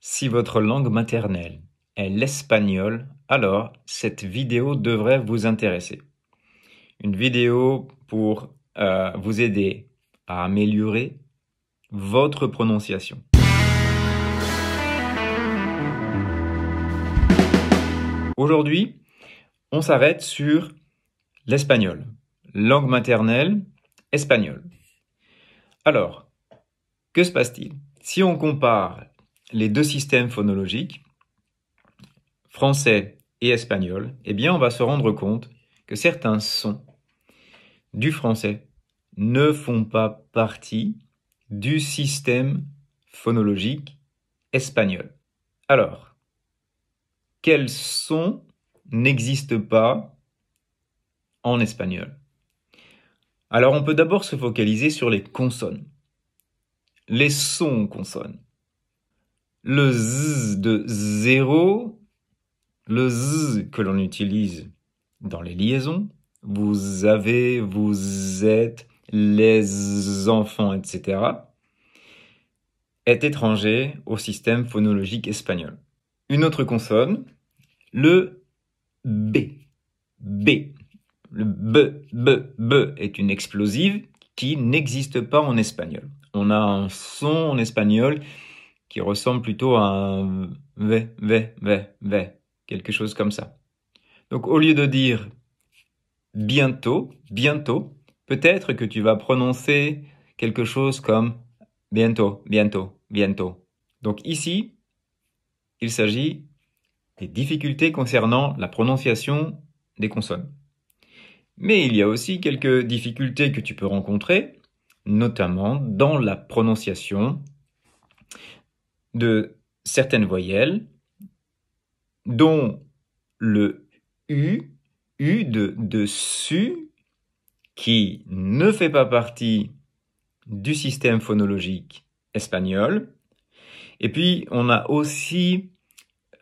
Si votre langue maternelle est l'espagnol, alors cette vidéo devrait vous intéresser. Une vidéo pour vous aider à améliorer votre prononciation. Aujourd'hui, on s'arrête sur l'espagnol, langue maternelle espagnole. Alors, que se passe-t-il? Si on compare les deux systèmes phonologiques, français et espagnol, eh bien on va se rendre compte que certains sons du français ne font pas partie du système phonologique espagnol. Alors, quels sons n'existent pas en espagnol? Alors on peut d'abord se focaliser sur les consonnes. Les sons consonnes. Le Z de zéro, le Z que l'on utilise dans les liaisons, vous avez, vous êtes, les enfants, etc., est étranger au système phonologique espagnol. Une autre consonne, le B. B. Le B est une explosive qui n'existe pas en espagnol. On a un son en espagnol qui ressemble plutôt à un V, quelque chose comme ça. Donc au lieu de dire bientôt, peut-être que tu vas prononcer quelque chose comme bientôt. Donc ici, il s'agit des difficultés concernant la prononciation des consonnes. Mais il y a aussi quelques difficultés que tu peux rencontrer, notamment dans la prononciation de certaines voyelles, dont le U de su, qui ne fait pas partie du système phonologique espagnol. Et puis, on a aussi,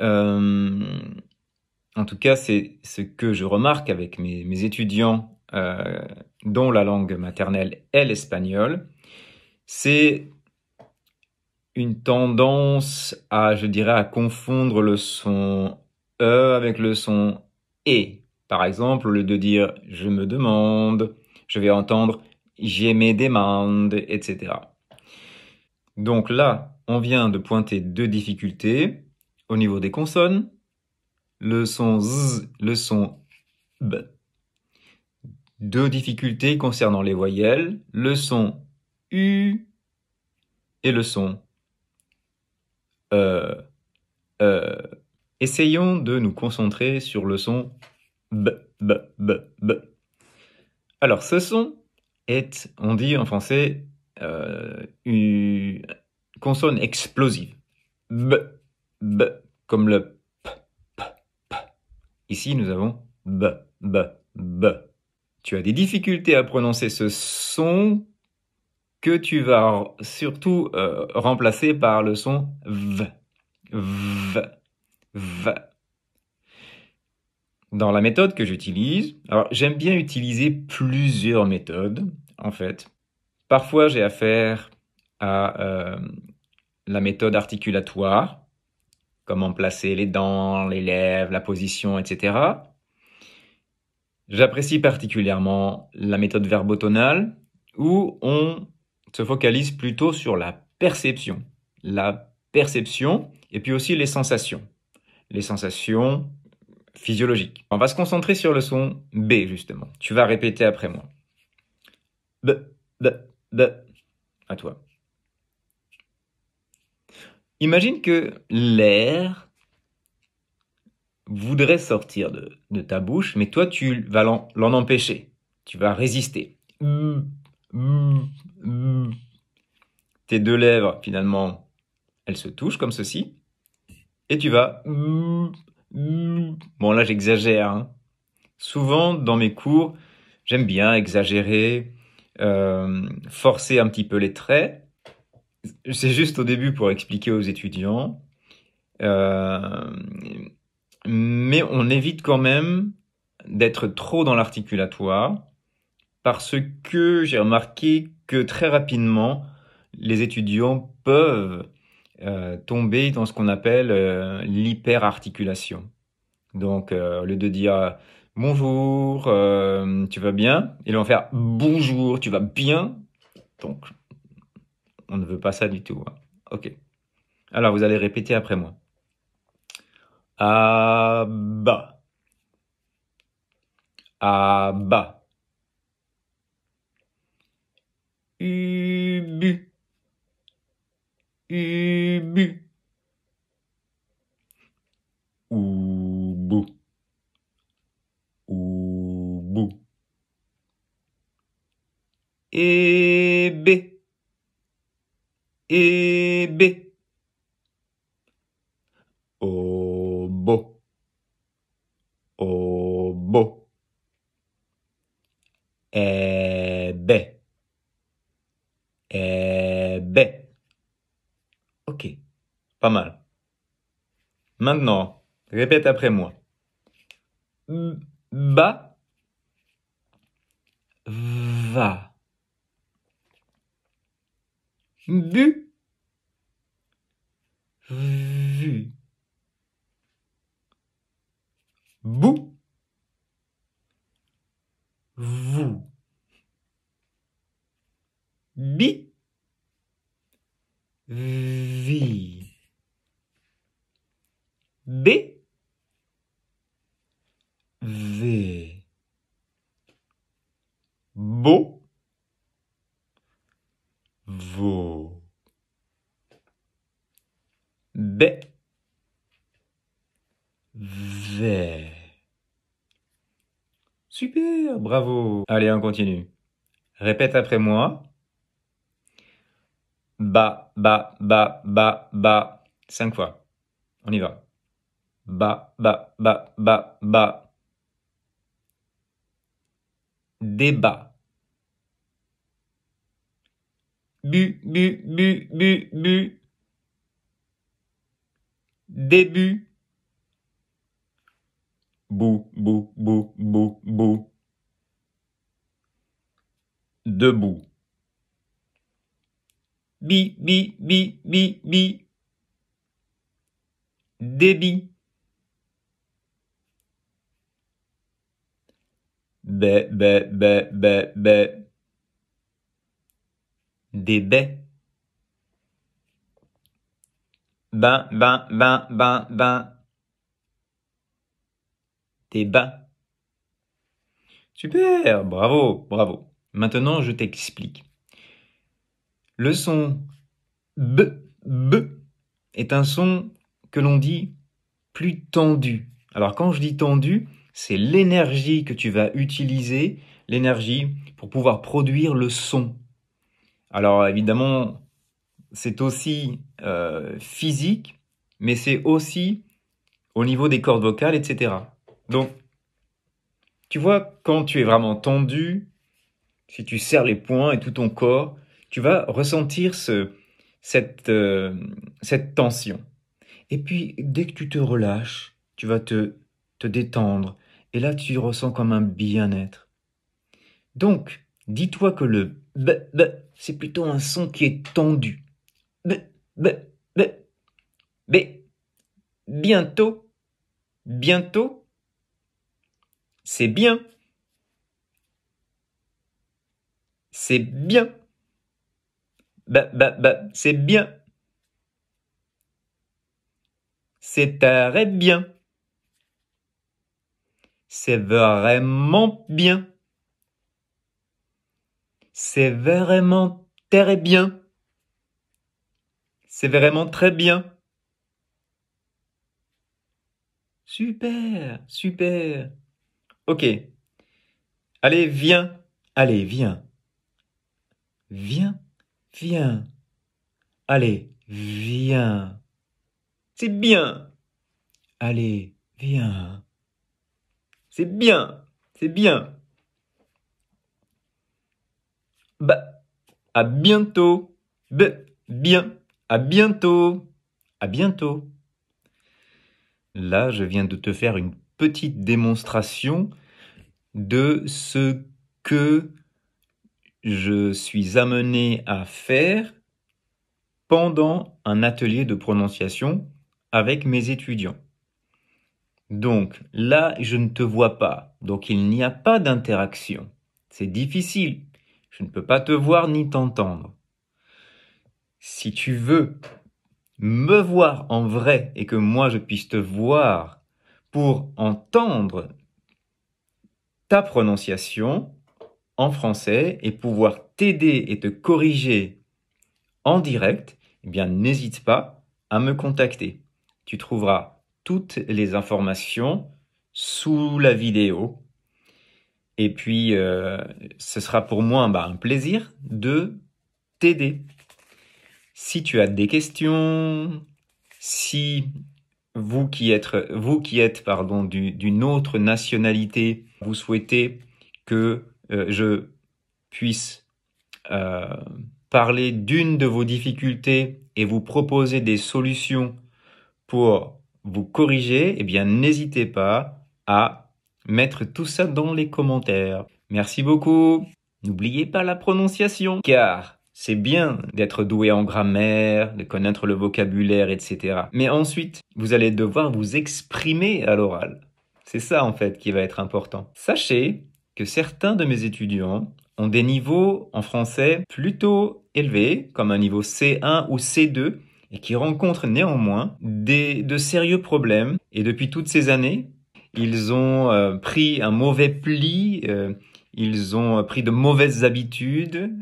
en tout cas, c'est ce que je remarque avec mes étudiants dont la langue maternelle est l'espagnol, c'est une tendance à, je dirais, à confondre le son E avec le son E. Par exemple, au lieu de dire « je me demande », je vais entendre « je me demande », etc. Donc là, on vient de pointer deux difficultés au niveau des consonnes. Le son Z, le son B. Deux difficultés concernant les voyelles, le son U et le son Essayons de nous concentrer sur le son B. Alors, ce son est, on dit en français, une consonne explosive. B, comme le P. Ici, nous avons B. Tu as des difficultés à prononcer ce son que tu vas surtout remplacer par le son V. Dans la méthode que j'utilise, alors j'aime bien utiliser plusieurs méthodes, en fait. Parfois, j'ai affaire à la méthode articulatoire, comment placer les dents, les lèvres, la position, etc. J'apprécie particulièrement la méthode verbotonale, où on se focalise plutôt sur la perception. Et puis aussi les sensations physiologiques. On va se concentrer sur le son B, justement. Tu vas répéter après moi. B. À toi. Imagine que l'air voudrait sortir de ta bouche, mais toi, tu vas l'en empêcher. Tu vas résister. Tes deux lèvres, finalement, elles se touchent comme ceci. Et tu vas... Bon, là, j'exagère. Hein. Souvent, dans mes cours, j'aime bien exagérer, forcer un petit peu les traits. C'est juste au début pour expliquer aux étudiants. Mais on évite quand même d'être trop dans l'articulatoire parce que j'ai remarqué que très rapidement, les étudiants peuvent tomber dans ce qu'on appelle l'hyperarticulation. Donc, au lieu de dire bonjour, tu vas bien, ils vont faire bonjour, tu vas bien. Donc, on ne veut pas ça du tout, hein. Ok. Alors, vous allez répéter après moi. Ah bah, ah bah. Ubu, ubu. Ubu, ubu. Ebe, ebe. Obo, obo. Ebe, ebe. Ok, pas mal. Maintenant, répète après moi. Ba, va. Bu, vu. Bou, vous. Bi, vi. B, V. Beau, veau. Bé, vé. Super, bravo. Allez, on continue. Répète après moi. Ba, ba, ba, ba, ba. 5 fois. On y va. Ba, ba, ba, ba, ba. Débat. Bu, bu, bu, bu, bu. Début. Bou, bou, bou, bou, bou. Debout. Bi, bi, bi, bi, bi. Débit. Bé, bé, bé, bé, bé. Des baies. Ben, ben, ben, ben, ben. Des bains. Super, bravo, bravo. Maintenant, je t'explique. Le son B, B est un son que l'on dit plus tendu. Alors quand je dis tendu, c'est l'énergie que tu vas utiliser, l'énergie pour pouvoir produire le son. Alors évidemment, c'est aussi physique, mais c'est aussi au niveau des cordes vocales, etc. Donc, tu vois, quand tu es vraiment tendu, si tu serres les poings et tout ton corps, tu vas ressentir cette tension. Et puis, dès que tu te relâches, tu vas te détendre. Et là, tu ressens comme un bien-être. Donc, dis-toi que le b, b, c'est plutôt un son qui est tendu. B, b, b, b. Bientôt, bientôt, c'est bien. C'est bien. Bah, bah, bah, c'est bien. C'est très bien. C'est vraiment bien. C'est vraiment très bien. C'est vraiment très bien. Super, super. Ok. Allez, viens. Allez, viens. Viens, viens. Allez, viens. C'est bien. Allez, viens. C'est bien. C'est bien. Bah, à bientôt. Bien. À bientôt. À bientôt. Là, je viens de te faire une petite démonstration de ce que je suis amené à faire pendant un atelier de prononciation avec mes étudiants. Donc là, je ne te vois pas, donc il n'y a pas d'interaction. C'est difficile. Je ne peux pas te voir ni t'entendre. Si tu veux me voir en vrai et que moi je puisse te voir pour entendre ta prononciation en français et pouvoir t'aider et te corriger en direct, eh bien n'hésite pas à me contacter. Tu trouveras toutes les informations sous la vidéo. Et puis, ce sera pour moi un plaisir de t'aider. Si tu as des questions, si vous qui êtes d'une autre nationalité, vous souhaitez que je puisse parler d'une de vos difficultés et vous proposer des solutions pour vous corriger, eh bien n'hésitez pas à mettre tout ça dans les commentaires. Merci beaucoup. N'oubliez pas la prononciation, car c'est bien d'être doué en grammaire, de connaître le vocabulaire, etc. Mais ensuite, vous allez devoir vous exprimer à l'oral. C'est ça en fait qui va être important. Sachez que certains de mes étudiants ont des niveaux en français plutôt élevés, comme un niveau C1 ou C2, et qui rencontrent néanmoins de sérieux problèmes. Et depuis toutes ces années, ils ont pris un mauvais pli, ils ont pris de mauvaises habitudes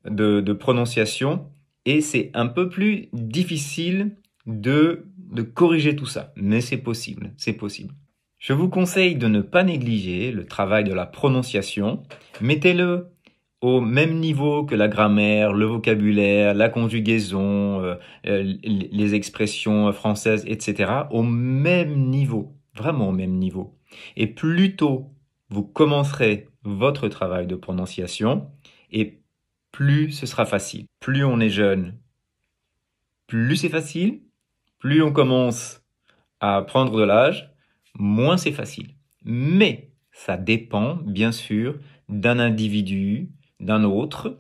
de prononciation, et c'est un peu plus difficile de corriger tout ça. Mais c'est possible, c'est possible. Je vous conseille de ne pas négliger le travail de la prononciation. Mettez-le au même niveau que la grammaire, le vocabulaire, la conjugaison, les expressions françaises, etc. Au même niveau, vraiment au même niveau. Et plus tôt vous commencerez votre travail de prononciation, et plus ce sera facile. Plus on est jeune, plus c'est facile. Plus on commence à prendre de l'âge, moins c'est facile. Mais ça dépend, bien sûr, d'un individu, d'un autre.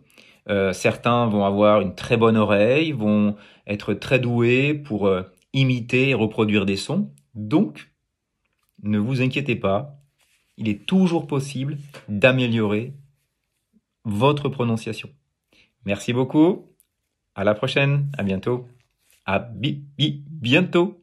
Certains vont avoir une très bonne oreille, vont être très doués pour imiter et reproduire des sons. Donc, ne vous inquiétez pas, il est toujours possible d'améliorer votre prononciation. Merci beaucoup, à la prochaine, à bientôt, à bientôt.